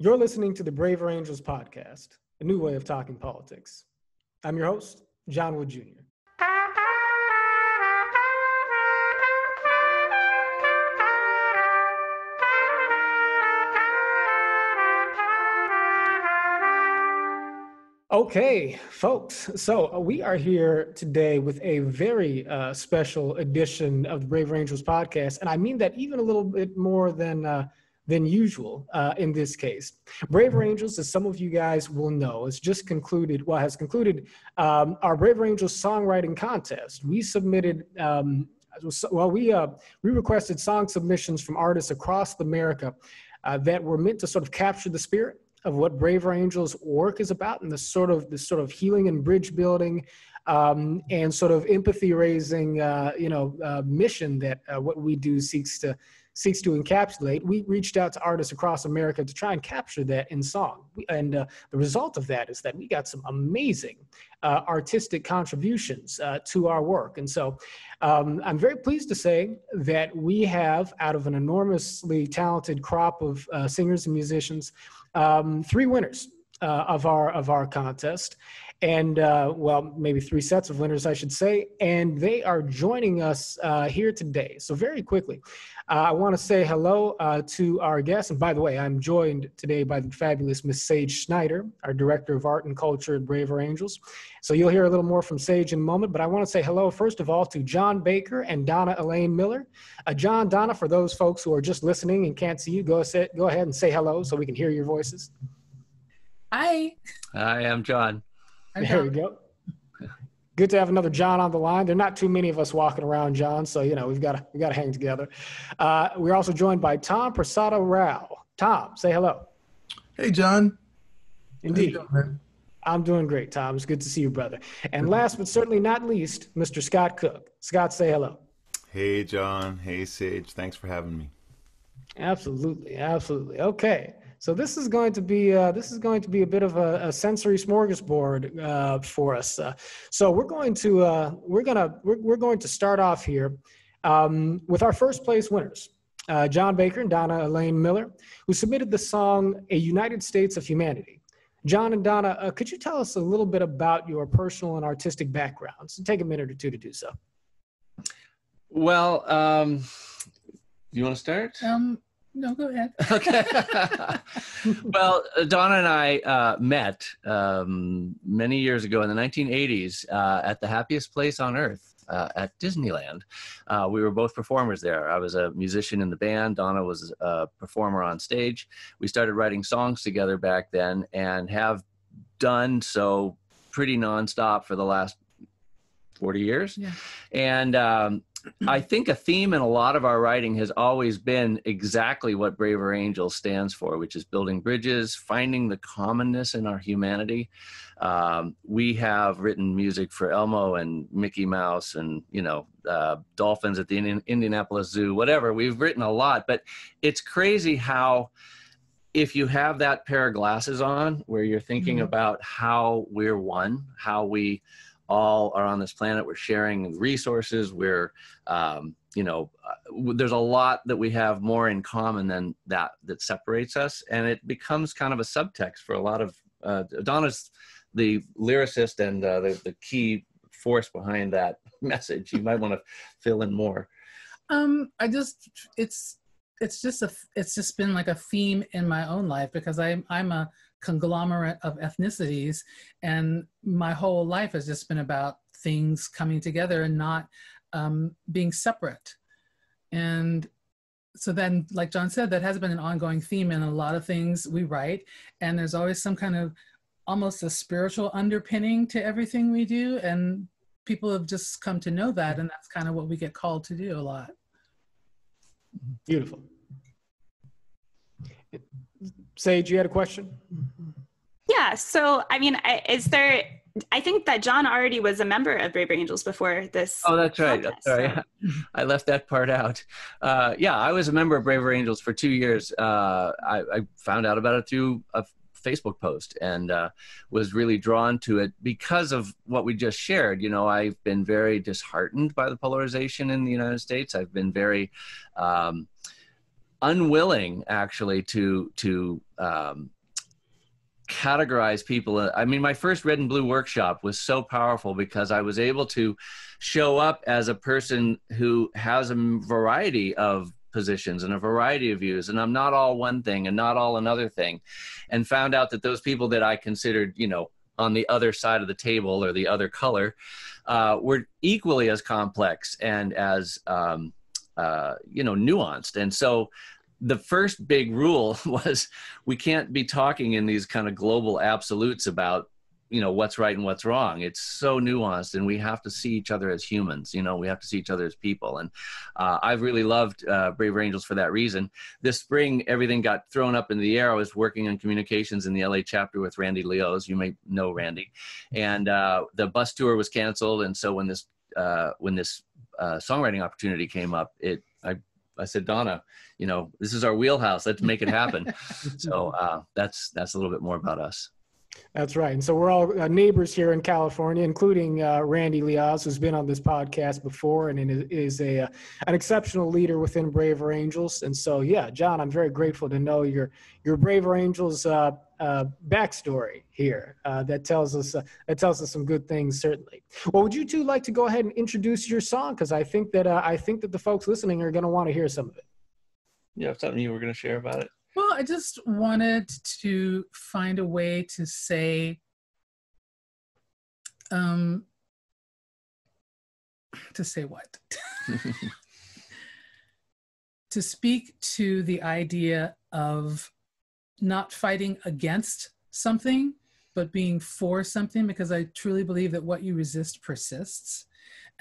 You're listening to the Braver Angels podcast, a new way of talking politics. I'm your host, John Wood Jr. Okay, folks, so we are here today with a very special edition of the Braver Angels podcast, and I mean that even a little bit more than usual in this case. Braver Angels, as some of you guys will know, has concluded our Braver Angels Songwriting Contest. We submitted, we requested song submissions from artists across America that were meant to sort of capture the spirit of what Braver Angels work is about, and this sort of healing and bridge building and sort of empathy raising mission that what we do seeks to encapsulate. We reached out to artists across America to try and capture that in song. The result of that is that we got some amazing artistic contributions to our work. And so I'm very pleased to say that we have, out of an enormously talented crop of singers and musicians, 3 winners of our contest. And maybe 3 sets of winners, I should say, and they are joining us here today. So very quickly, I want to say hello to our guests. And by the way, I'm joined today by the fabulous Miss Sage Snider, our Director of Art and Culture at Braver Angels. So you'll hear a little more from Sage in a moment, but I want to say hello, first of all, to John Baker and Donna Elaine Miller. John, Donna, for those folks who are just listening and can't see you, go ahead and say hello so we can hear your voices. Hi. Hi, I'm John. There we go. Good to have another John on the line. There are not too many of us walking around, John, so we've got to hang together. We're also joined by Tom Prasada-Rao. Tom, say hello. Hey, John. Indeed. How you doing, man? I'm doing great, Tom. It's good to see you, brother. And last but certainly not least, Mr. Scott Cook. Scott, say hello. Hey, John. Hey, Sage. Thanks for having me. Absolutely. Okay. So this is going to be a bit of a sensory smorgasbord for us. So we're going to start off here with our first place winners, John Baker and Donna Elaine Miller, who submitted the song "A United States of Humanity." John and Donna, could you tell us a little bit about your personal and artistic backgrounds? Take a minute or two to do so. Well, you want to start? No, go ahead. Okay. Well, Donna and I met many years ago in the 1980s at the happiest place on earth, at Disneyland. We were both performers there. I was a musician in the band. Donna was a performer on stage. We started writing songs together back then and have done so pretty nonstop for the last 40 years. Yeah. And I think a theme in a lot of our writing has always been exactly what Braver Angels stands for, which is building bridges, finding the commonness in our humanity. We have written music for Elmo and Mickey Mouse and, dolphins at the Indianapolis Zoo, whatever. We've written a lot, but it's crazy how if you have that pair of glasses on where you're thinking about how we're one, how we all are on this planet, we're sharing resources, we're, there's a lot that we have more in common than that separates us. And it becomes kind of a subtext for a lot of, Donna's the lyricist and the key force behind that message. You might want to fill in more. It's just been like a theme in my own life because I'm a conglomerate of ethnicities, and my whole life has just been about things coming together and not being separate. And so then, like John said, that has been an ongoing theme in a lot of things we write, and there's always some kind of almost a spiritual underpinning to everything we do, and people have just come to know that, and that's kind of what we get called to do a lot. Beautiful. Sage, you had a question? Yeah. So, I mean, I think that John already was a member of Braver Angels before this. Oh, that's right. Contest, Sorry. so. I left that part out. Yeah, I was a member of Braver Angels for 2 years. I found out about it through a Facebook post and was really drawn to it because of what we just shared. I've been very disheartened by the polarization in the United States. I've been very unwilling actually to categorize people. I mean, my first Red and Blue workshop was so powerful because I was able to show up as a person who has a variety of positions and a variety of views, and I'm not all one thing and not all another thing, and found out that those people that I considered, you know, on the other side of the table or the other color were equally as complex and as you know, nuanced. And so the first big rule was we can't be talking in these kind of global absolutes about, you know, what's right and what's wrong. It's so nuanced, and we have to see each other as humans. You know, we have to see each other as people. And I've really loved Braver Angels for that reason. This spring, everything got thrown up in the air. I was working on communications in the LA chapter with Randy Leos. You may know Randy. And the bus tour was canceled. And so when this songwriting opportunity came up, I said, Donna, you know, this is our wheelhouse. Let's make it happen. So that's a little bit more about us. That's right. And so we're all neighbors here in California, including Randy Leos, who's been on this podcast before and is an exceptional leader within Braver Angels. And so, yeah, John, I'm very grateful to know your Braver Angels backstory here. That tells us some good things, certainly. Well, would you two like to go ahead and introduce your song? Because I think that the folks listening are going to want to hear some of it. You have something you were going to share about it? Well, I just wanted to find a way to say, what? To speak to the idea of not fighting against something, but being for something, because I truly believe that what you resist persists.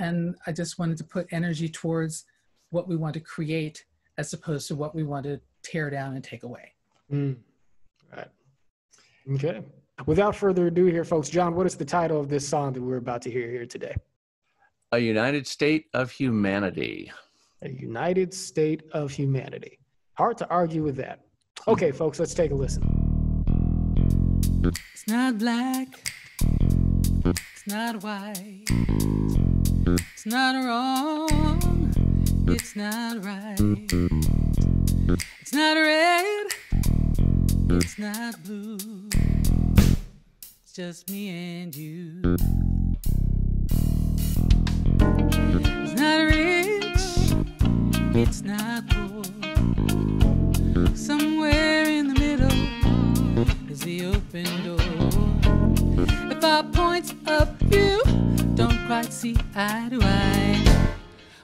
And I just wanted to put energy towards what we want to create as opposed to what we want to tear down and take away. Right. Okay. Without further ado here, folks, John, what is the title of this song that we're about to hear here today? A United State of Humanity. A United State of Humanity. Hard to argue with that. Okay, folks, let's take a listen. It's not black. It's not white. It's not wrong. It's not right. It's not red. It's not blue. It's just me and you. It's not rich. It's not poor. Somewhere in the middle is the open door. If our points of view don't quite see eye to eye,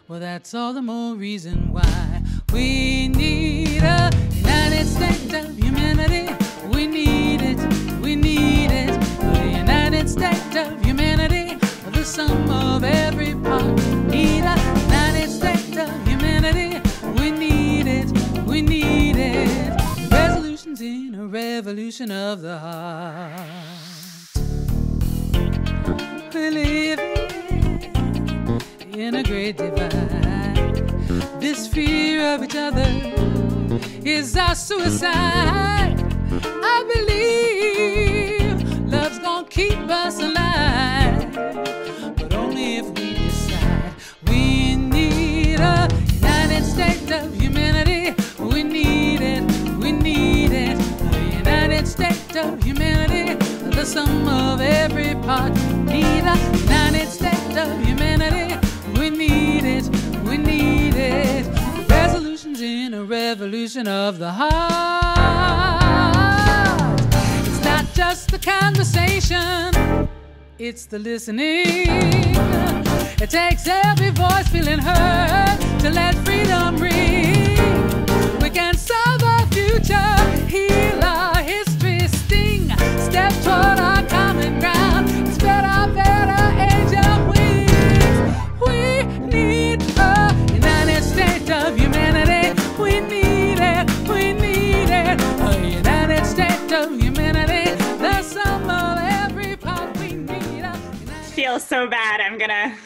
well, that's all the more reason why we need a United States of humanity. We need it, we need it. A United States of humanity, the sum of every part. Need a United States of humanity. We need it, we need it. Resolutions in a revolution of the heart. We're living in a great divide. This fear of each other is our suicide. I believe love's gonna keep us alive, but only if we decide. We need a United States of humanity. We need it, we need it. A United States of humanity, the sum of every part. Need a United States of humanity. We need it, we need it. Resolutions in a revolution of the heart. It's not just the conversation, it's the listening. It takes every voice feeling heard to let freedom ring. We can solve our future, heal our history, sting, step toward our common ground, spread our better angel wings. We need a United States of humanity. We need it, we need it. A United States of humanity, the sum of every part. We need a Feels so bad. I'm gonna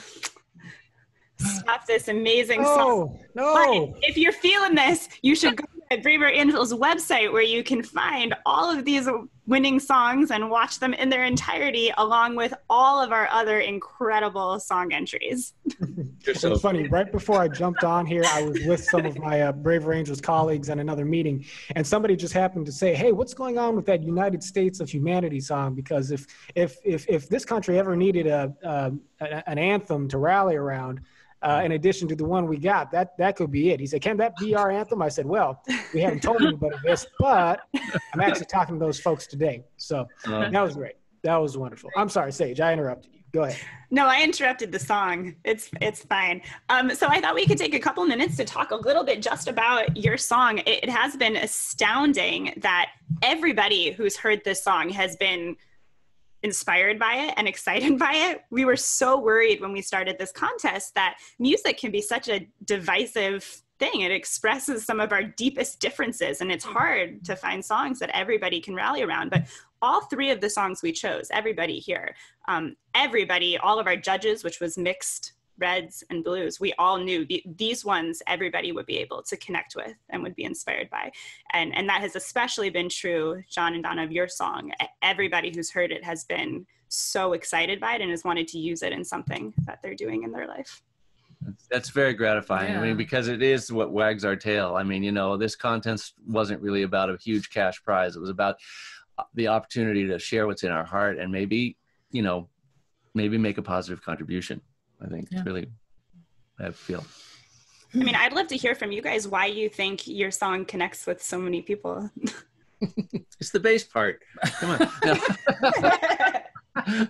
stop this amazing song. No. But if you're feeling this, you should go to at Braver Angels website, where you can find all of these winning songs and watch them in their entirety, along with all of our other incredible song entries. It's funny, right before I jumped on here, I was with some of my Braver Angels colleagues at another meeting, and somebody just happened to say, hey, what's going on with that United States of Humanity song? Because if this country ever needed an anthem to rally around, in addition to the one we got, that could be it. He said, can that be our anthem? I said, well, we haven't told anybody this, but I'm actually talking to those folks today. So that was great. That was wonderful. I'm sorry, Sage, I interrupted you. Go ahead. No, I interrupted the song. It's fine. So I thought we could take a couple minutes to talk a little bit just about your song. It has been astounding that everybody who's heard this song has been inspired by it and excited by it. We were so worried when we started this contest that music can be such a divisive thing. It expresses some of our deepest differences, and it's hard to find songs that everybody can rally around. But all three of the songs we chose, everybody here, all of our judges, which was mixed reds and blues, we all knew these ones everybody would be able to connect with and would be inspired by. And that has especially been true, John and Donna, of your song. Everybody who's heard it has been so excited by it and has wanted to use it in something that they're doing in their life. That's very gratifying. Yeah. I mean, because it is what wags our tail. I mean, this contest wasn't really about a huge cash prize. It was about the opportunity to share what's in our heart and maybe make a positive contribution. I think it's really, I feel. I mean, I'd love to hear from you guys why you think your song connects with so many people. It's the bass part. Come on. No.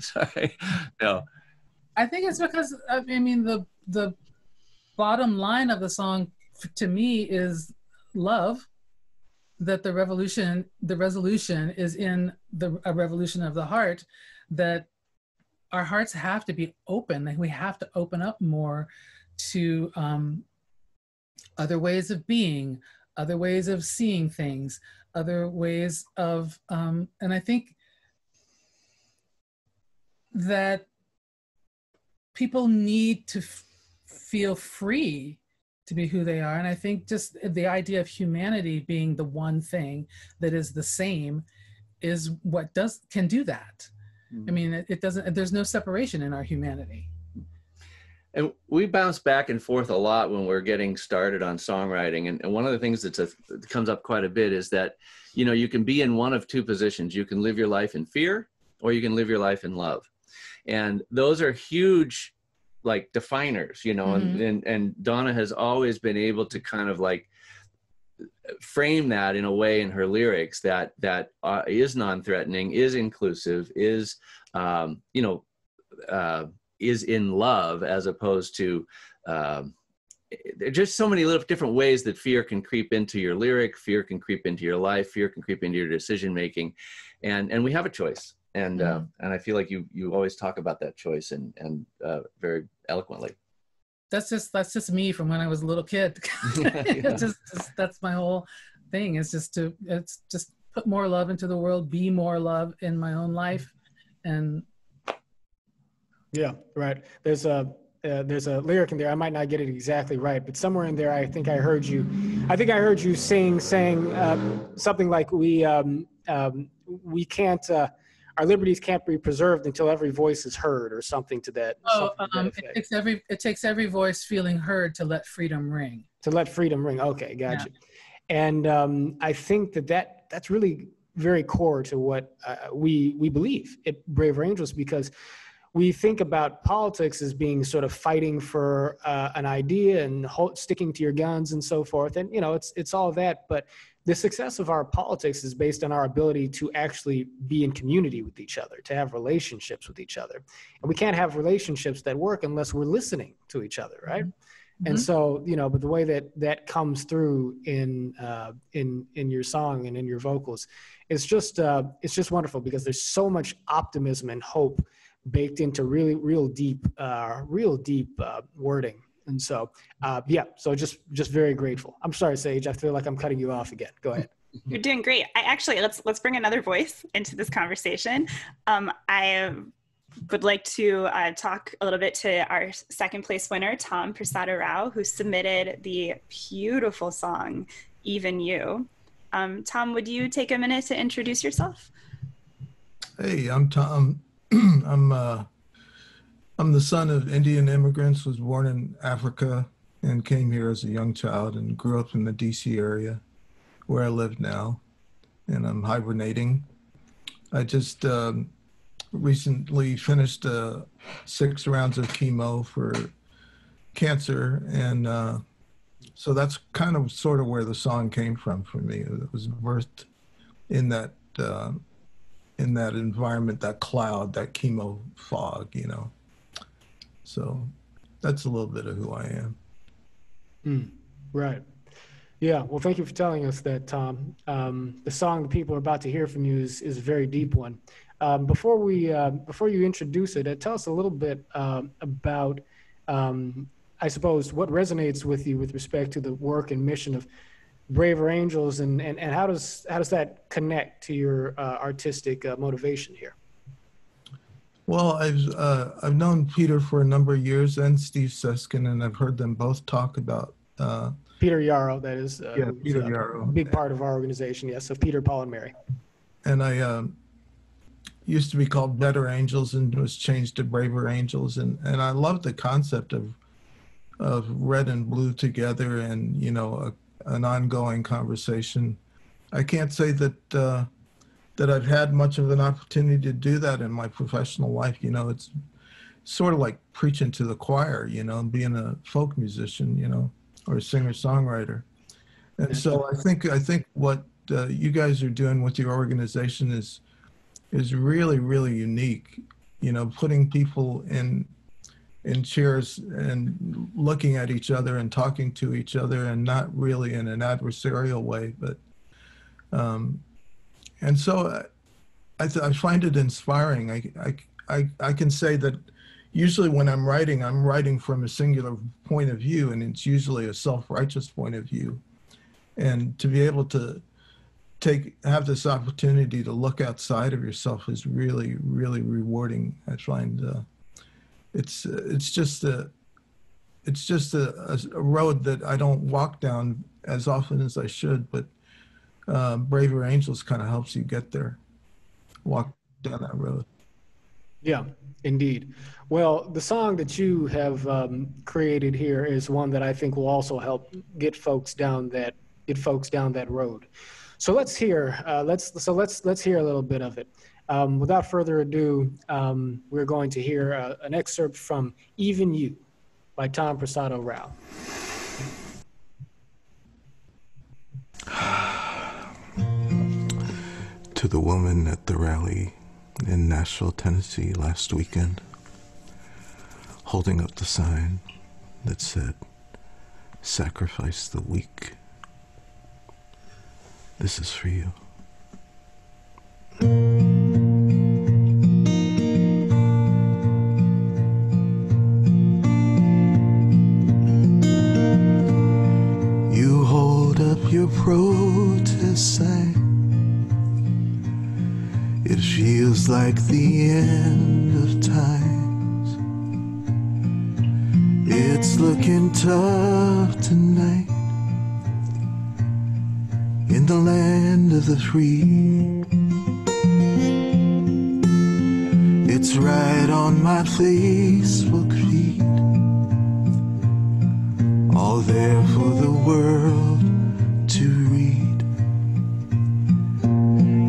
Sorry. No. I think it's because, I mean, the bottom line of the song to me is love, that the resolution is in a revolution of the heart, that our hearts have to be open. Like, we have to open up more to other ways of being, other ways of seeing things, other ways of, and I think that people need to feel free to be who they are. And I think just the idea of humanity being the one thing that is the same is what can do that. I mean, it doesn't, there's no separation in our humanity. And we bounce back and forth a lot when we're getting started on songwriting. And one of the things that comes up quite a bit is that, you can be in one of two positions. You can live your life in fear, or you can live your life in love. And those are huge, like, definers, and Donna has always been able to kind of like frame that in a way in her lyrics that is non-threatening, is inclusive, is in love, as opposed to there's just so many little different ways that fear can creep into your lyric, fear can creep into your life, fear can creep into your decision making, and we have a choice. And I feel like you always talk about that choice and very eloquently. That's just me from when I was a little kid. just that's my whole thing. It's just put more love into the world, be more love in my own life, and yeah, right. There's a lyric in there. I might not get it exactly right, but somewhere in there, I think I heard you saying something like we can't. Our liberties can't be preserved until every voice is heard, or something to that. It takes every voice feeling heard to let freedom ring. To let freedom ring. Okay, gotcha. Yeah. And I think that's really very core to what we believe at Braver Angels, because we think about politics as being sort of fighting for an idea and sticking to your guns and so forth. And it's all that, but the success of our politics is based on our ability to actually be in community with each other, to have relationships with each other. And we can't have relationships that work unless we're listening to each other, right? Mm-hmm. And so, but the way that comes through in your song and in your vocals, it's just wonderful, because there's so much optimism and hope baked into real deep wording. And so, so just very grateful. I'm sorry, Sage, I feel like I'm cutting you off again. Go ahead. You're doing great. Let's bring another voice into this conversation. I would like to talk a little bit to our second place winner, Prasada-Rao, who submitted the beautiful song, Even You. Tom, would you take a minute to introduce yourself? Hey, I'm Tom. I'm the son of Indian immigrants, was born in Africa and came here as a young child and grew up in the DC area where I live now, and I'm hibernating. I just recently finished 6 rounds of chemo for cancer, and so that's kind of sort of where the song came from for me. It was birthed in that environment, that cloud, that chemo fog, you know. So that's a little bit of who I am. Right. Yeah. Well, thank you for telling us that, Tom. The song that people are about to hear from you is a very deep one. Before you introduce it, tell us a little bit about, I suppose, what resonates with you with respect to the work and mission of Braver Angels, and how does that connect to your artistic motivation here? Well, I've known Peter for a number of years, and Steve Seskin, and I've heard them both talk about Peter Yarrow, that is, Peter Yarrow, a big part of our organization. Yes, so Peter, Paul, and Mary. And I used to be called Better Angels and was changed to Braver Angels, and I love the concept of red and blue together, and you know, an ongoing conversation. I can't say that I've had much of an opportunity to do that in my professional life. You know, it's sort of like preaching to the choir, you know, being a folk musician, you know, or a singer-songwriter. And so I think what you guys are doing with your organization is really, really unique. You know, putting people in chairs and looking at each other and talking to each other, and not really in an adversarial way, but and so I find it inspiring. I can say that usually when I'm writing from a singular point of view, and it's usually a self-righteous point of view. And to be able to have this opportunity to look outside of yourself is really, really rewarding. I find it's just a road that I don't walk down as often as I should, but Braver Angels kind of helps you get there, walk down that road. Yeah, indeed. Well, the song that you have created here is one that I think will also help get folks down that road. So let's hear let's hear a little bit of it. Without further ado, we're going to hear an excerpt from Even You by Tom Prasada-Rao. To the woman at the rally in Nashville, Tennessee last weekend, holding up the sign that said, "Sacrifice the weak." This is for you. You hold up your protest sign. It feels like the end of times. It's looking tough tonight in the land of the free. It's right on my Facebook feed, all there for the world to read.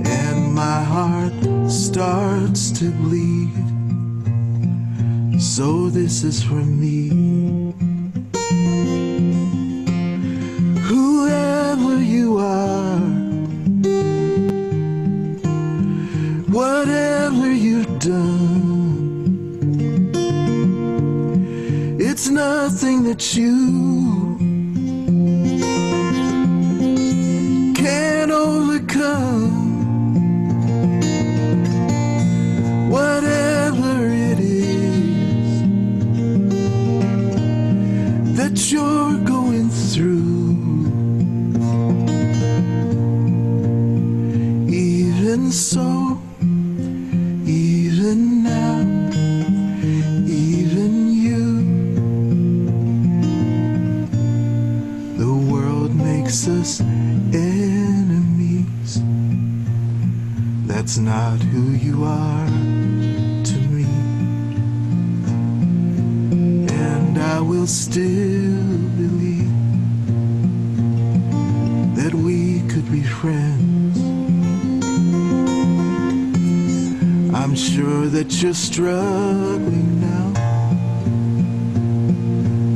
And my heart starts to bleed, so this is for me. Whoever you are, whatever you've done, it's nothing that you can't overcome. Whatever it is that you're going through, even so, even now, even you, the world makes us That's not who you are to me. And I will still believe that we could be friends. I'm sure that you're struggling now.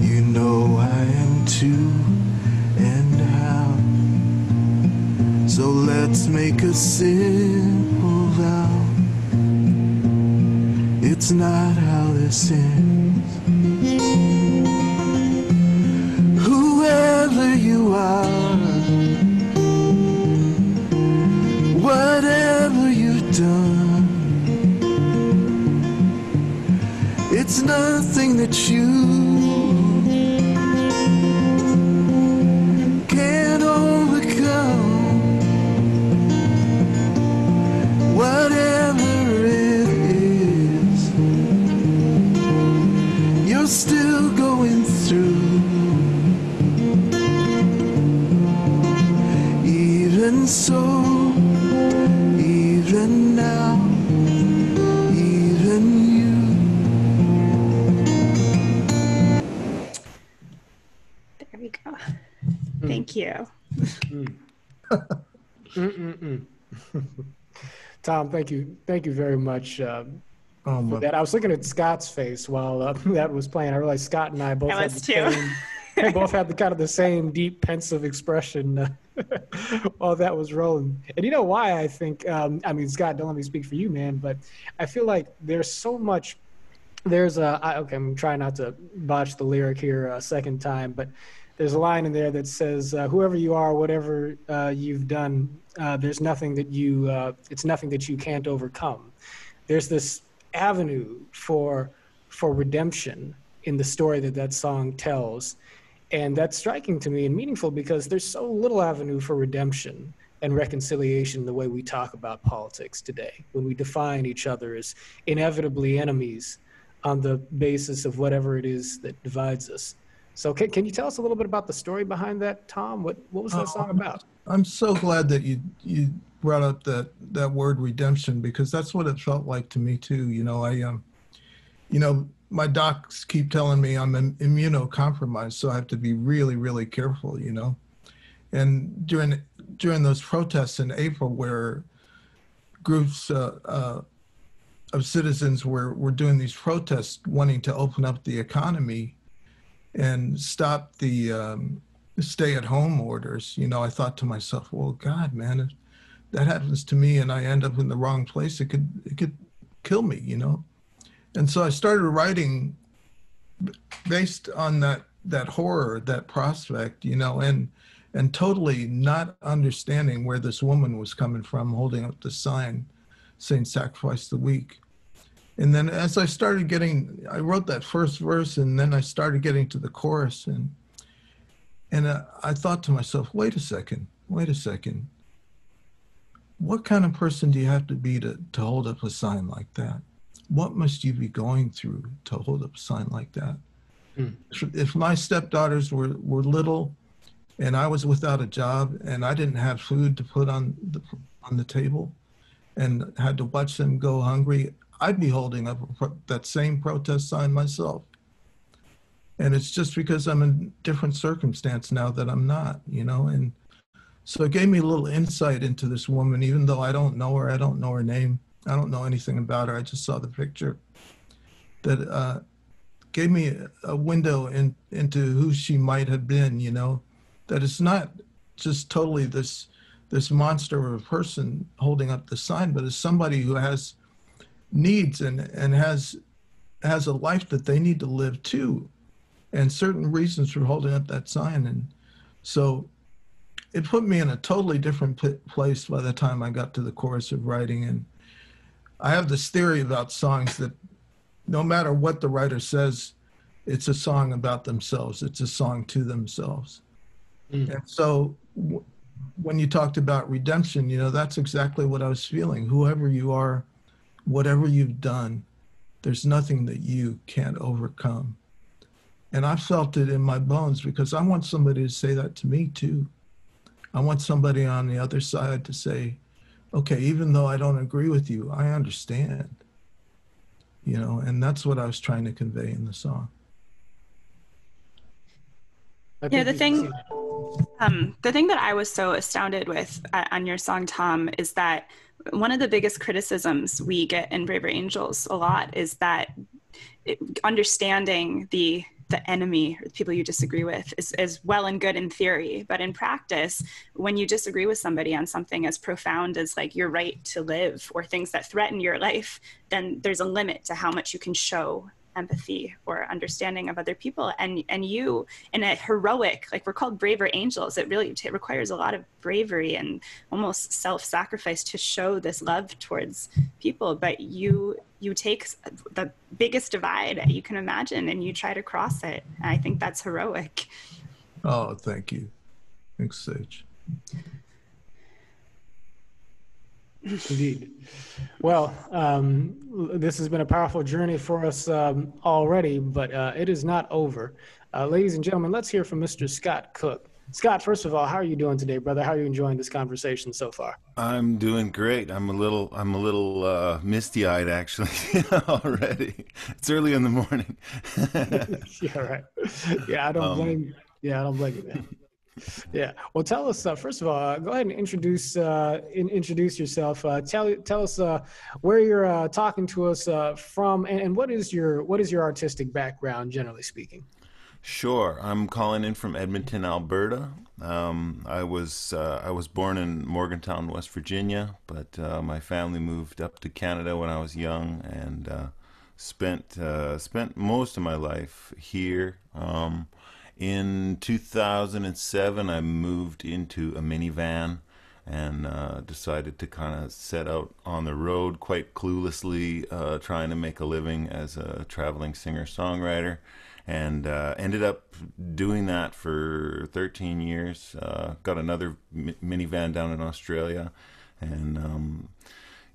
You know I am too, and how. So let's make a simple vow. It's not how this ends. Whoever you are, whatever you've done, it's nothing that you can't overcome. Whatever it is, you're still going through. Even so, even now, even you. There we go. Thank you. Tom, thank you very much Oh, for my. that. I was looking at Scott's face while that was playing. I realized Scott and I both I had was the too. same. They both had the kind of the same deep, pensive expression while that was rolling. And you know why? I think. I mean, Scott, don't let me speak for you, man, but I feel like there's so much. There's okay, I'm trying not to botch the lyric here a second time, but there's a line in there that says, "Whoever you are, whatever you've done, there's nothing that you. It's nothing that you can't overcome." There's this avenue for redemption in the story that song tells, and that's striking to me and meaningful because there's so little avenue for redemption and reconciliation in the way we talk about politics today, when we define each other as inevitably enemies on the basis of whatever it is that divides us. So can you tell us a little bit about the story behind that, Tom? What was that song about? I'm so glad that you brought up that word redemption, because that's what it felt like to me too. You know, my docs keep telling me I'm immunocompromised, so I have to be really, really careful, you know. And during those protests in April, where groups of citizens were doing these protests wanting to open up the economy and stop the stay-at-home orders, you know, I thought to myself, well, God, man, if that happens to me and I end up in the wrong place, it could kill me, you know. And so I started writing based on that horror, that prospect, you know, and totally not understanding where this woman was coming from, holding up the sign saying "Sacrifice the weak." And then as I started I wrote that first verse, and then I started getting to the chorus, and I thought to myself, wait a second. What kind of person do you have to be to hold up a sign like that? What must you be going through to hold up a sign like that? If my stepdaughters were little and I was without a job and I didn't have food to put on the table and had to watch them go hungry, I'd be holding up that same protest sign myself. And it's just because I'm in different circumstance now that I'm not, you know. And so it gave me a little insight into this woman, even though I don't know her, I don't know her name, I don't know anything about her, I just saw the picture. That gave me a window into who she might have been, you know. That it's not just totally this monster of a person holding up the sign, but it's somebody who has needs and has a life that they need to live too, and certain reasons for holding up that sign. And so it put me in a totally different place by the time I got to the chorus of writing. And I have this theory about songs that no matter what the writer says, it's a song about themselves. It's a song to themselves. And so when you talked about redemption, you know, that's exactly what I was feeling. Whoever you are, whatever you've done, there's nothing that you can't overcome. And I felt it in my bones, because I want somebody to say that to me too. I want somebody on the other side to say, okay, even though I don't agree with you, I understand. You know, and that's what I was trying to convey in the song. Yeah, the thing that I was so astounded with on your song, Tom, is that one of the biggest criticisms we get in Braver Angels a lot is that understanding the enemy or the people you disagree with is well and good in theory, but in practice, when you disagree with somebody on something as profound as like your right to live or things that threaten your life, then there's a limit to how much you can show empathy or understanding of other people. And you, in a heroic, like, we're called Braver Angels, it really requires a lot of bravery and almost self-sacrifice to show this love towards people. But you take the biggest divide you can imagine and you try to cross it. I think that's heroic. Oh, thank you. Thanks, Sage. Indeed. Well, this has been a powerful journey for us already, but it is not over. Ladies and gentlemen, let's hear from Mr. Scott Cook. Scott, first of all, how are you doing today, brother? How are you enjoying this conversation so far? I'm doing great. I'm a little misty-eyed actually already. It's early in the morning. Yeah, right. Yeah, I don't blame you, man. Yeah. Well, tell us first of all. Go ahead and introduce yourself. Tell us where you're talking to us from, and what is your artistic background, generally speaking. Sure. I'm calling in from Edmonton, Alberta. I was born in Morgantown, West Virginia, but my family moved up to Canada when I was young, and spent most of my life here. In 2007, I moved into a minivan and decided to kind of set out on the road quite cluelessly, trying to make a living as a traveling singer-songwriter, and ended up doing that for 13 years. Got another minivan down in Australia, and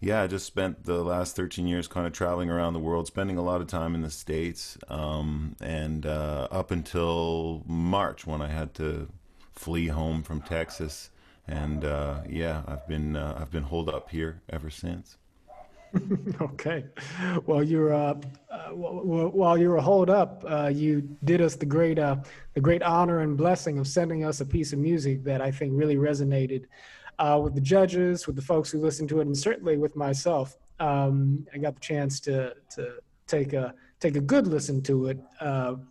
yeah, I just spent the last 13 years kind of traveling around the world, spending a lot of time in the States, and up until March when I had to flee home from Texas. And yeah, I've been holed up here ever since. Okay. Well, while you were holed up, you did us the great honor and blessing of sending us a piece of music that I think really resonated with the judges, with the folks who listened to it, and certainly with myself. I got the chance to take a good listen to it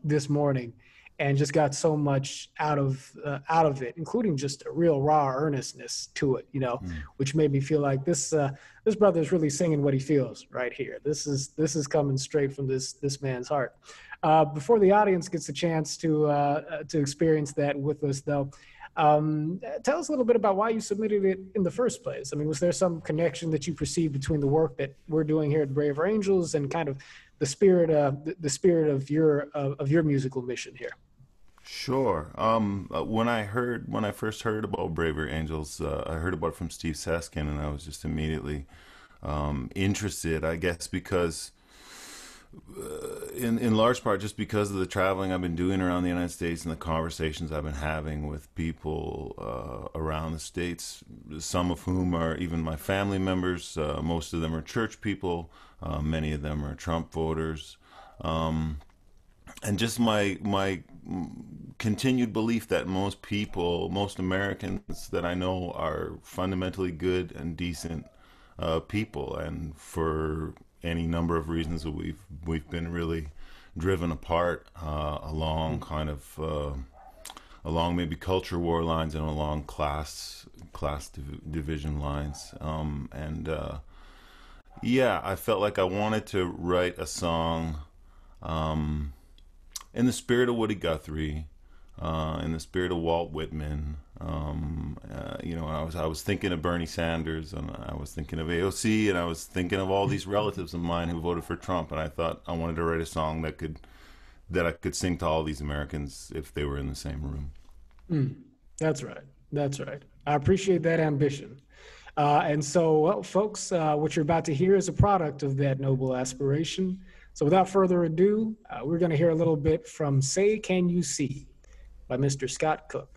this morning, and just got so much out of it, including just a real raw earnestness to it, which made me feel like this brother is really singing what he feels right here. This is coming straight from this man's heart. Before the audience gets a chance to experience that with us, though, tell us a little bit about why you submitted it in the first place. I mean, was there some connection that you perceived between the work that we're doing here at Braver Angels and kind of the spirit of your musical mission here? Sure. When I first heard about Braver Angels, I heard about it from Steve Seskin, and I was just immediately interested, I guess, because in large part just because of the traveling I've been doing around the United States and the conversations I've been having with people around the States, some of whom are even my family members. Most of them are church people. Many of them are Trump voters. And just my continued belief that most Americans that I know are fundamentally good and decent people, and for any number of reasons that we've been really driven apart along kind of along maybe culture war lines and along class division lines, and yeah, I felt like I wanted to write a song in the spirit of Woody Guthrie, in the spirit of Walt Whitman. I was thinking of Bernie Sanders, and I was thinking of AOC, and I was thinking of all these relatives of mine who voted for Trump, and I thought I wanted to write a song that I could sing to all these Americans if they were in the same room. That's right. I appreciate that ambition. And so, well, folks, what you're about to hear is a product of that noble aspiration. So without further ado, we're going to hear a little bit from Say Can You See by Mr. Scott Cook.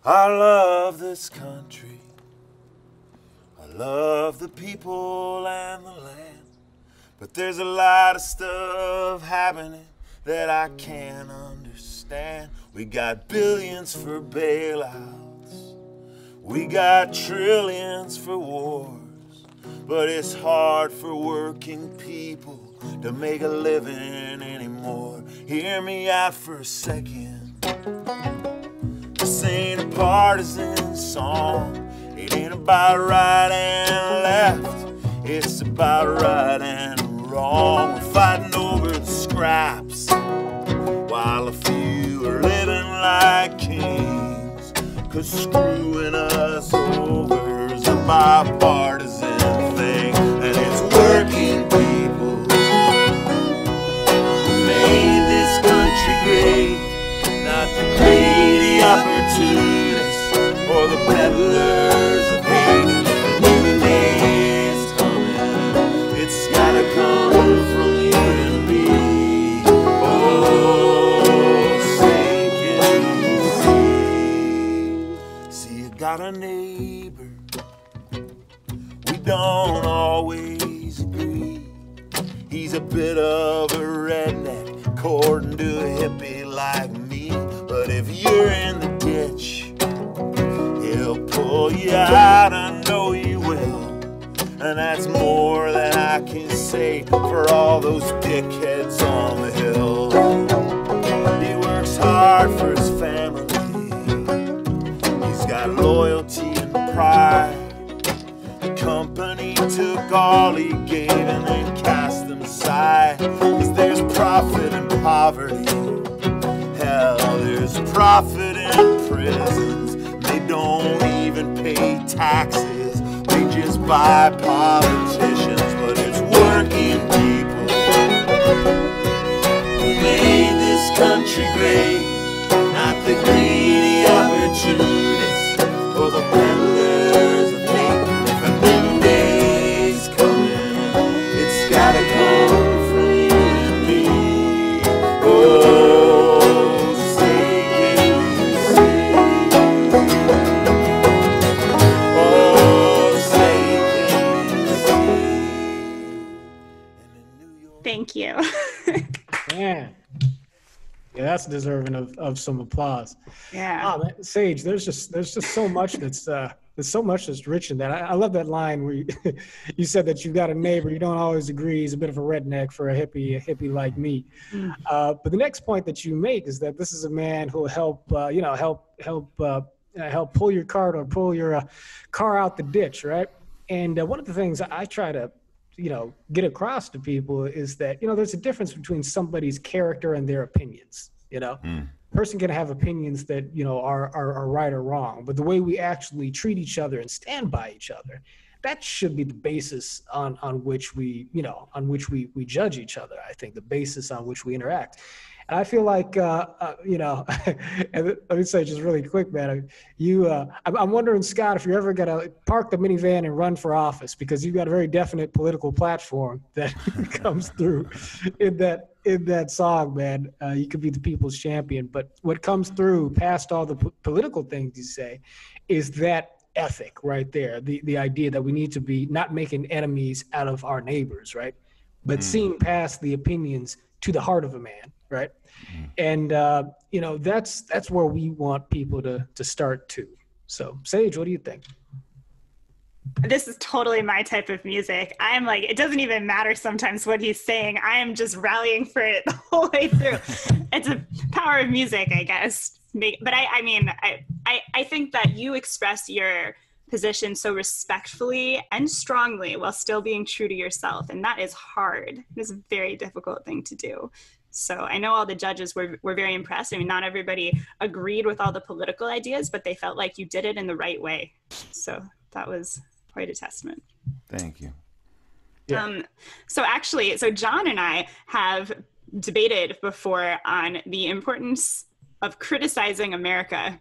I love this country. I I love the people and the land, but there's a lot of stuff happening that I can't understand. We got billions for bailouts, we got trillions for wars, but it's hard for working people to make a living anymore. Hear me out for a second. This ain't a partisan song. It ain't about right and left. It's about right and wrong. We're fighting over the scraps, while a few are living like kings. 'Cause screwing us over is a bipartisan thing, and it's working people who made this country great, not the greedy opportunists or the peddlers of hate. The new day is coming, it's gotta come from you and me. Oh, say can you see you got a neighbor, we don't always agree. He's a bit of a redneck, according to a hippie like me. But if you're in the ditch, he'll pull you out, I know he will. And that's more than I can say for all those dickheads on the hill. He works hard for his family, he's got loyalty and pride. The company took all he gave and then cast them aside. 'Cause there's profit in poverty, hell, there's profit in prisons. They don't even pay taxes, they just buy politicians. But it's working people who made this country great, not the greedy opportunists or the peddlers of hate. If a new day's coming, it's gotta come from you and me. Oh, say can you see? Oh, say can you see? Thank you. Man. Yeah, that's deserving of some applause. Yeah. Oh, man, Sage, there's just so much there's so much that's rich in that. I love that line where you said that you got a neighbor you don't always agree. He's a bit of a redneck for a hippie like me. But the next point that you make is that this is a man who will help pull your cart or pull your car out the ditch, right? And one of the things I try to get across to people is that, there's a difference between somebody's character and their opinions, Person can have opinions that, are right or wrong, but the way we actually treat each other and stand by each other, that should be the basis on which we judge each other. I think the basis on which we interact. And I feel like, and let me say just really quick, man, I'm wondering, Scott, if you're ever going to park the minivan and run for office, because you've got a very definite political platform that comes through in that song, man. You could be the people's champion, but what comes through past all the political things you say is that ethic right there, the idea that we need to be not making enemies out of our neighbors, right? But seeing past the opinions to the heart of a man, right? And that's where we want people to start too. So, Sage, what do you think? This is totally my type of music. I'm like, it doesn't even matter sometimes what he's saying. I am just rallying for it the whole way through. It's a power of music, I guess. But I think that you express your position so respectfully and strongly while still being true to yourself. And that is hard. It's a very difficult thing to do. So I know all the judges were very impressed. I mean, not everybody agreed with all the political ideas, but they felt like you did it in the right way. So that was quite a testament. Thank you. Yeah. So John and I have debated before on the importance of criticizing America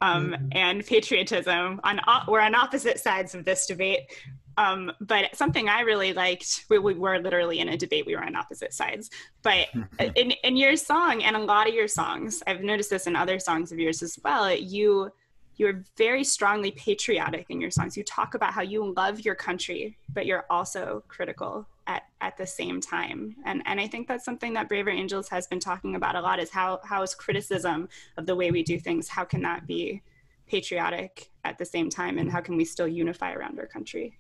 and patriotism. We're on opposite sides of this debate. But something I really liked, we were literally in a debate, we were on opposite sides, but in your song and a lot of your songs, I've noticed this in other songs of yours as well, you you're very strongly patriotic in your songs. You talk about how you love your country, but you're also critical at the same time. And I think that's something that Braver Angels has been talking about a lot, is how is criticism of the way we do things, how can that be patriotic at the same time, and how can we still unify around our country?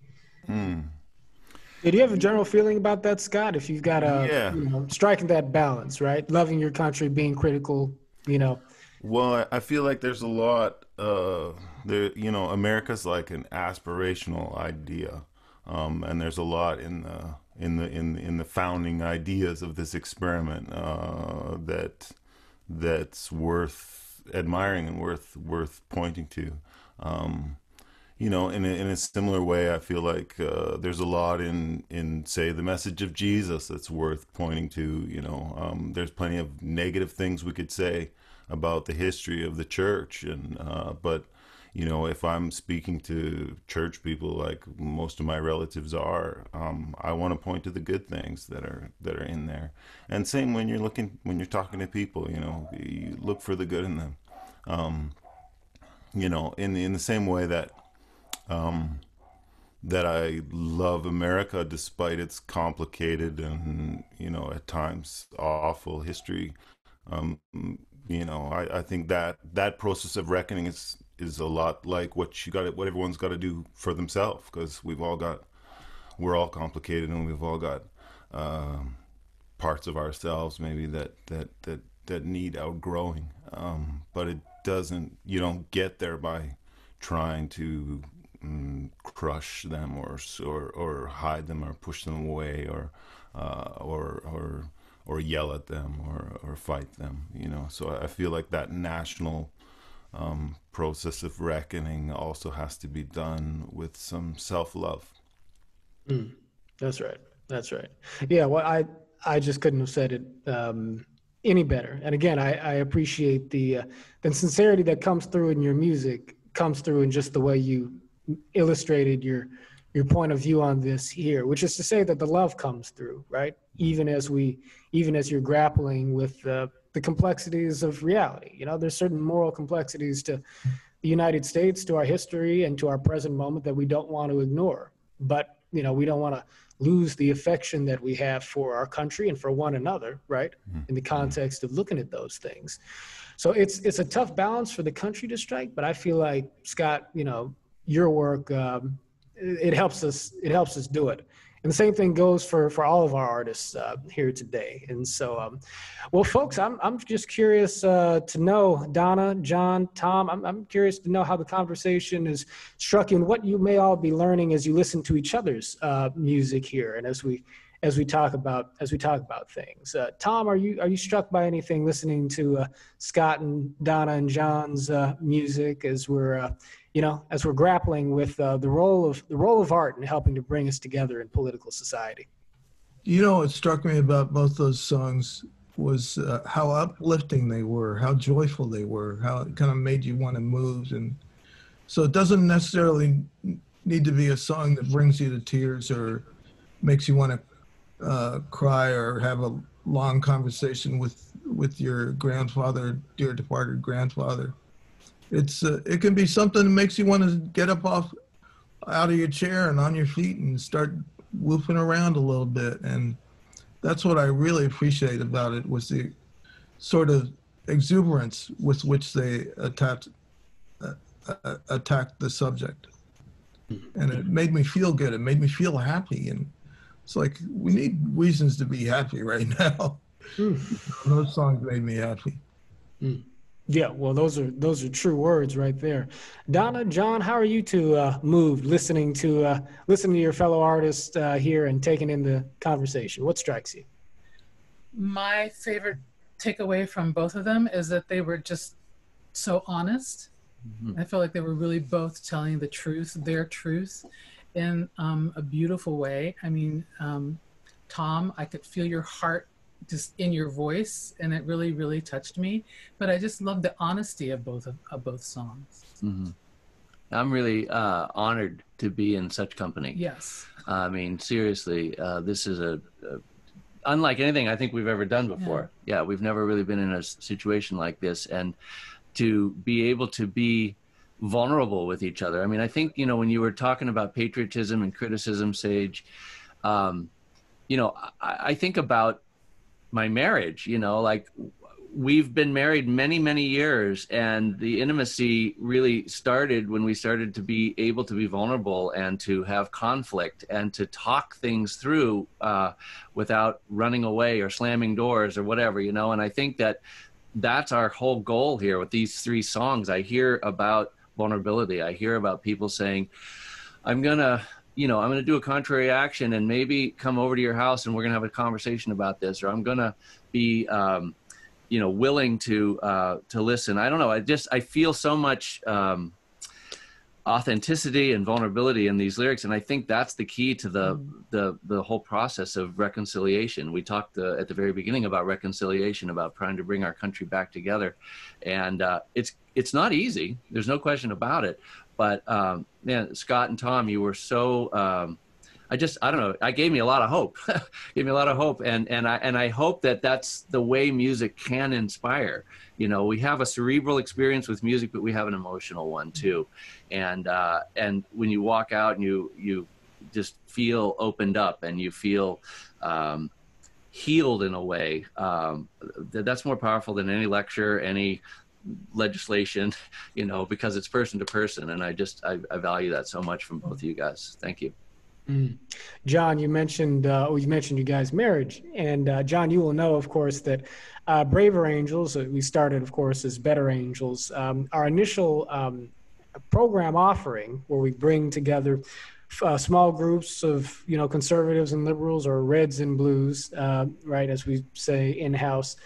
Did you have a general feeling about that, Scott? If you've got striking that balance, right? Loving your country, being critical, Well, I feel like there's a lot. America's like an aspirational idea, and there's a lot in the founding ideas of this experiment that's worth admiring and worth pointing to. In a similar way, I feel like there's a lot in say the message of Jesus that's worth pointing to. There's plenty of negative things we could say about the history of the church, but if I'm speaking to church people, like most of my relatives are, I want to point to the good things that are in there. And same when you're talking to people, you look for the good in them. In the same way that I love America despite its complicated and at times awful history. I think that process of reckoning is a lot like what everyone's got to do for themselves, because we're all complicated, and we've all got parts of ourselves maybe that need outgrowing. But you don't get there by trying to crush them or hide them or push them away or yell at them or fight them, So I feel like that national process of reckoning also has to be done with some self-love. That's right. Yeah, well, I just couldn't have said it any better. And again, I appreciate the sincerity that comes through in your music, comes through in just the way you illustrated your point of view on this here, which is to say that the love comes through, right? Even as you're grappling with the complexities of reality. There's certain moral complexities to the United States, to our history, and to our present moment that we don't want to ignore. But, we don't want to lose the affection that we have for our country and for one another, right? In the context of looking at those things. So it's a tough balance for the country to strike, but I feel like, Scott, your work, it helps us do it. And the same thing goes for all of our artists here today. And so, well, folks, I'm just curious to know, Donna, John, Tom, I'm curious to know how the conversation is struck in, what you may all be learning as you listen to each other's music here, and as we talk about things. Tom, are you struck by anything listening to Scott and Donna and John's music as we're grappling with the role of art in helping to bring us together in political society? What struck me about both those songs was how uplifting they were, how joyful they were, how it kind of made you want to move. And so it doesn't necessarily need to be a song that brings you to tears or makes you want to cry or have a long conversation with your grandfather, dear departed grandfather. It can be something that makes you want to get up out of your chair and on your feet and start whooping around a little bit. And that's what I really appreciate about it, was the sort of exuberance with which they attacked the subject. And it made me feel good. It made me feel happy. And it's like, we need reasons to be happy right now. Those songs made me happy. Yeah, well, those are true words right there. Donna, John, how are you two moved listening to your fellow artists here and taking in the conversation? What strikes you? My favorite takeaway from both of them is that they were just so honest. I feel like they were really both telling the truth, their truth, in a beautiful way. I mean, Tom, I could feel your heart just in your voice, and it really, really touched me. But I just love the honesty of both songs. I'm really honored to be in such company. Yes. I mean, seriously, this is unlike anything I think we've ever done before. Yeah, we've never really been in a situation like this, and to be able to be vulnerable with each other. I mean, I think, you know, when you were talking about patriotism and criticism, Sage, you know, I think about my marriage, you know, like we've been married many, many years, and the intimacy really started when we started to be able to be vulnerable and to have conflict and to talk things through without running away or slamming doors or whatever, you know. And I think that that's our whole goal here with these 3 songs. I hear about vulnerability. I hear about people saying, I'm going to do a contrary action and maybe come over to your house and we're going to have a conversation about this, or I'm going to be, you know, willing to listen. I don't know. I feel so much authenticity and vulnerability in these lyrics. And I think that's the key to the whole process of reconciliation. We talked at the very beginning about reconciliation, about trying to bring our country back together. And it's not easy. There's no question about it. But man, Scott and Tom, you were so, I don't know, I gave me a lot of hope. Gave me a lot of hope. And I hope that that's the way music can inspire. You know, we have a cerebral experience with music, but we have an emotional one too. And when you walk out and you just feel opened up and you feel healed in a way, that's more powerful than any lecture, any legislation, you know, because it's person to person. And I value that so much from both of you guys. Thank you. John, you mentioned you guys' marriage, and John, you will know, of course, that Braver Angels, we started, of course, as Better Angels. Our initial program offering, where we bring together small groups of, you know, conservatives and liberals, or reds and blues, right, as we say in-house,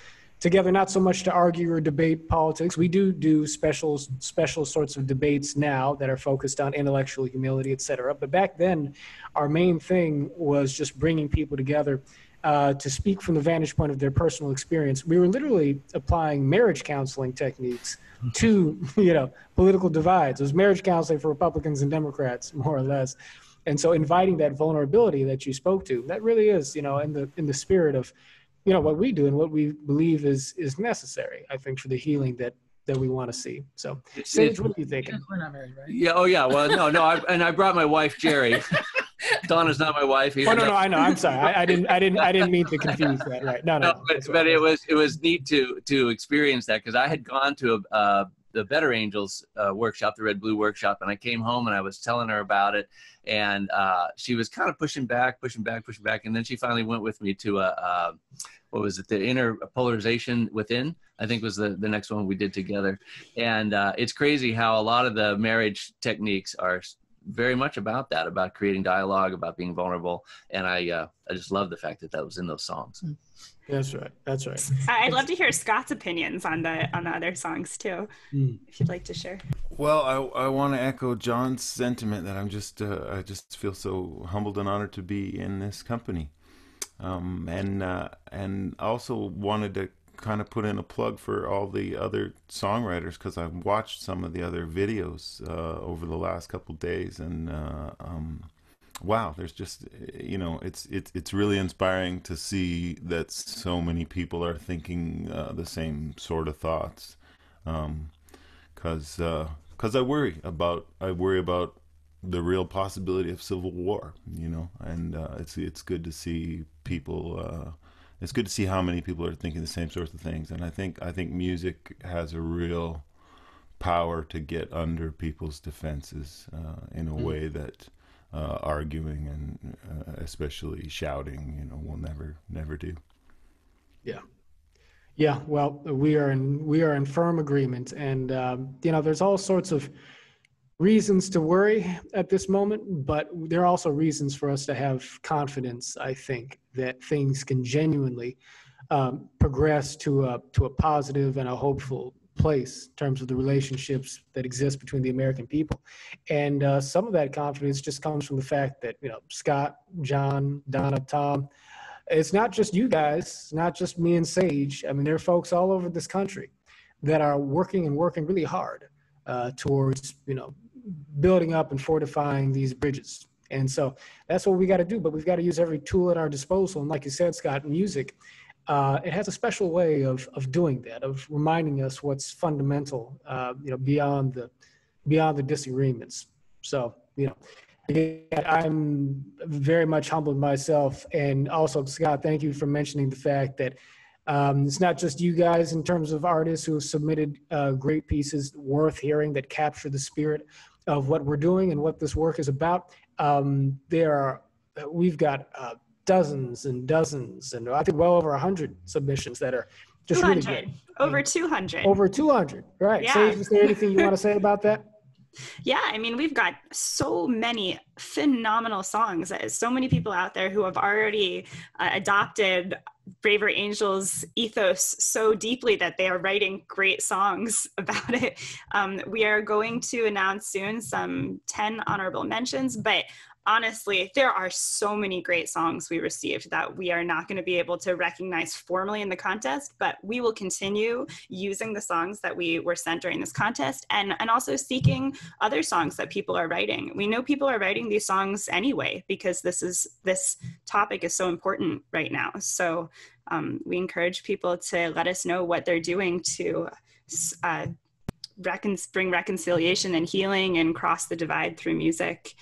together, not so much to argue or debate politics. We do special sorts of debates now that are focused on intellectual humility, et cetera. But back then, our main thing was just bringing people together to speak from the vantage point of their personal experience. We were literally applying marriage counseling techniques to, you know, political divides. It was marriage counseling for Republicans and Democrats, more or less. And so inviting that vulnerability that you spoke to, that really is, you know, in the spirit of, you know, what we do and what we believe is necessary, I think, for the healing that we want to see. So, Sage, what are you thinking? We're not married, right? Yeah. Oh, yeah. Well, no. I brought my wife, Jerry. Donna's not my wife. Oh, no. I know. I'm sorry. I didn't mean to confuse that. Right. No. But it was neat to experience that, because I had gone to the Better Angels workshop, the Red Blue workshop, and I came home and I was telling her about it, and she was kind of pushing back, and then she finally went with me to what was it, the Inner Polarization Within, I think was the next one we did together. And it's crazy how a lot of the marriage techniques are very much about that, about creating dialogue, about being vulnerable. And I just love the fact that was in those songs. That's right. I'd love to hear Scott's opinions on the other songs too, if you'd like to share. Well, I want to echo John's sentiment that I just feel so humbled and honored to be in this company, and also wanted to kind of put in a plug for all the other songwriters, because I watched some of the other videos over the last couple of days, and wow, there's just, you know, it's really inspiring to see that so many people are thinking the same sort of thoughts, because I worry about the real possibility of civil war, you know, and it's good to see people. It's good to see how many people are thinking the same sorts of things, and I think music has a real power to get under people's defenses in a way that arguing and especially shouting, you know, will never do. Yeah. Well, we are in firm agreement, and you know, there's all sorts of reasons to worry at this moment, but there are also reasons for us to have confidence, I think, that things can genuinely progress to a positive and a hopeful place in terms of the relationships that exist between the American people. And some of that confidence just comes from the fact that, you know, Scott, John, Donna, Tom, it's not just you guys, it's not just me and Sage. I mean, there are folks all over this country that are working really hard towards, you know, building up and fortifying these bridges. And so that's what we got to do, but we've got to use every tool at our disposal. And like you said, Scott, music, it has a special way of doing that, of reminding us what's fundamental, you know, beyond beyond the disagreements. So, you know, again, I'm very much humbled myself. And also, Scott, thank you for mentioning the fact that it's not just you guys in terms of artists who have submitted great pieces worth hearing that capture the spirit of what we're doing and what this work is about. We've got dozens and dozens, and I think well over 100 submissions that are just 200, really good. over 200. Over 200, right. Yeah. Sage, is there anything you want to say about that? Yeah, I mean, we've got so many phenomenal songs. So many people out there who have already adopted Braver Angels ethos so deeply that they are writing great songs about it. We are going to announce soon some 10 honorable mentions, but honestly, there are so many great songs we received that we are not going to be able to recognize formally in the contest, but we will continue using the songs that we were sent during this contest and also seeking other songs that people are writing. We know people are writing these songs anyway, because this topic is so important right now. So we encourage people to let us know what they're doing to bring reconciliation and healing and cross the divide through music.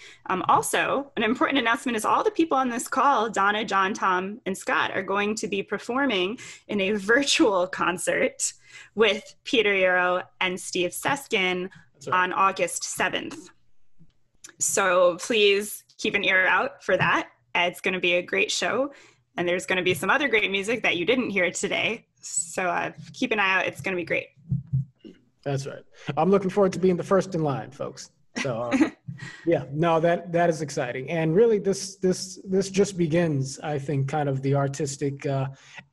Also, an important announcement is all the people on this call, Donna, John, Tom, and Scott, are going to be performing in a virtual concert with Peter Yarrow and Steve Seskin on August 7th. So please keep an ear out for that. It's going to be a great show, and there's going to be some other great music that you didn't hear today. So keep an eye out. It's going to be great. That's right. I'm looking forward to being the first in line, folks. So yeah, no, that is exciting. And really this just begins, I think, kind of the artistic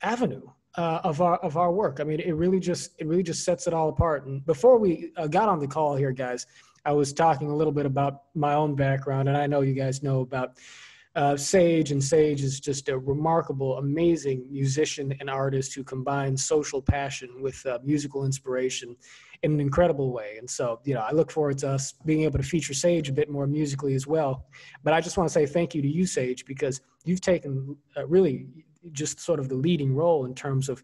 avenue of our work. I mean, it really just sets it all apart. And before we got on the call here, guys, I was talking a little bit about my own background, and I know you guys know about Sage, and Sage is just a remarkable, amazing musician and artist who combines social passion with musical inspiration in an incredible way. And so, you know, I look forward to us being able to feature Sage a bit more musically as well. But I just want to say thank you to you, Sage, because you've taken really just sort of the leading role in terms of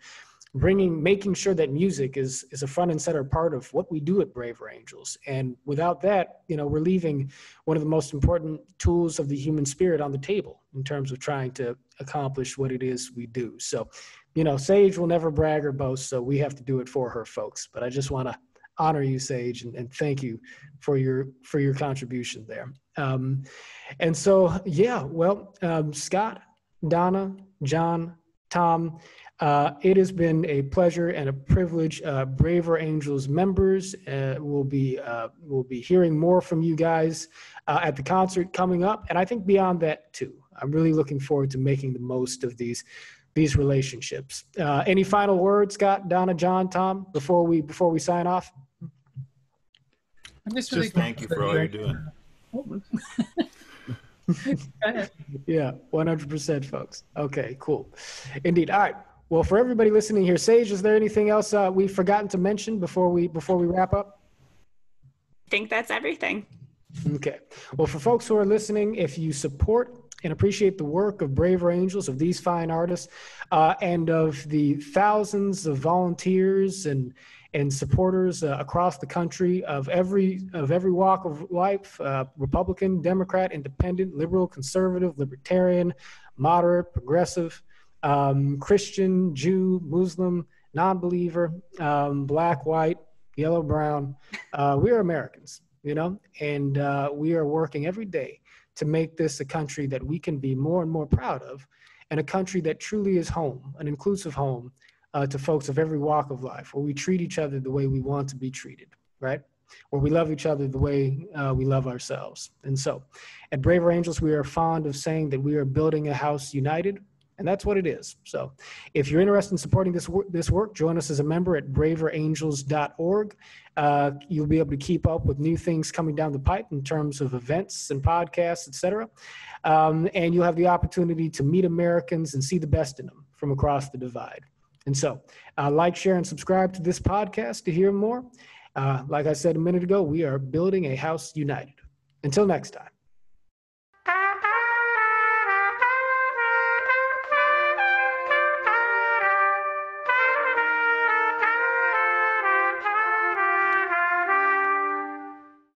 making sure that music is a front and center part of what we do at Braver Angels. And without that, you know, we're leaving one of the most important tools of the human spirit on the table in terms of trying to accomplish what it is we do. So, you know, Sage will never brag or boast, so we have to do it for her, folks. But I just want to honor you, Sage, and thank you for your contribution there. And so, yeah, well, Scott, Donna, John, Tom, it has been a pleasure and a privilege. Braver Angels members will be hearing more from you guys at the concert coming up, and I think beyond that too. I'm really looking forward to making the most of these relationships. Any final words, Scott, Donna, John, Tom, before we sign off? I'm just really thank you for all you're doing. Yeah, 100%, folks. Okay, cool. Indeed. All right. Well, for everybody listening here, Sage, is there anything else we've forgotten to mention before we wrap up? I think that's everything. Okay. Well, for folks who are listening, if you support and appreciate the work of Braver Angels, of these fine artists, and of the thousands of volunteers and supporters across the country of every walk of life, Republican, Democrat, Independent, Liberal, Conservative, Libertarian, Moderate, Progressive, Christian, Jew, Muslim, non-believer, black, white, yellow, brown. We are Americans, you know, and we are working every day to make this a country that we can be more and more proud of, and a country that truly is home, an inclusive home to folks of every walk of life, where we treat each other the way we want to be treated, right? Where we love each other the way we love ourselves. And so at Braver Angels, we are fond of saying that we are building a house united, and that's what it is. So if you're interested in supporting this work, join us as a member at braverangels.org. You'll be able to keep up with new things coming down the pipe in terms of events and podcasts, et cetera. And you'll have the opportunity to meet Americans and see the best in them from across the divide. And so like, share, and subscribe to this podcast to hear more. Like I said a minute ago, we are building a house united. Until next time.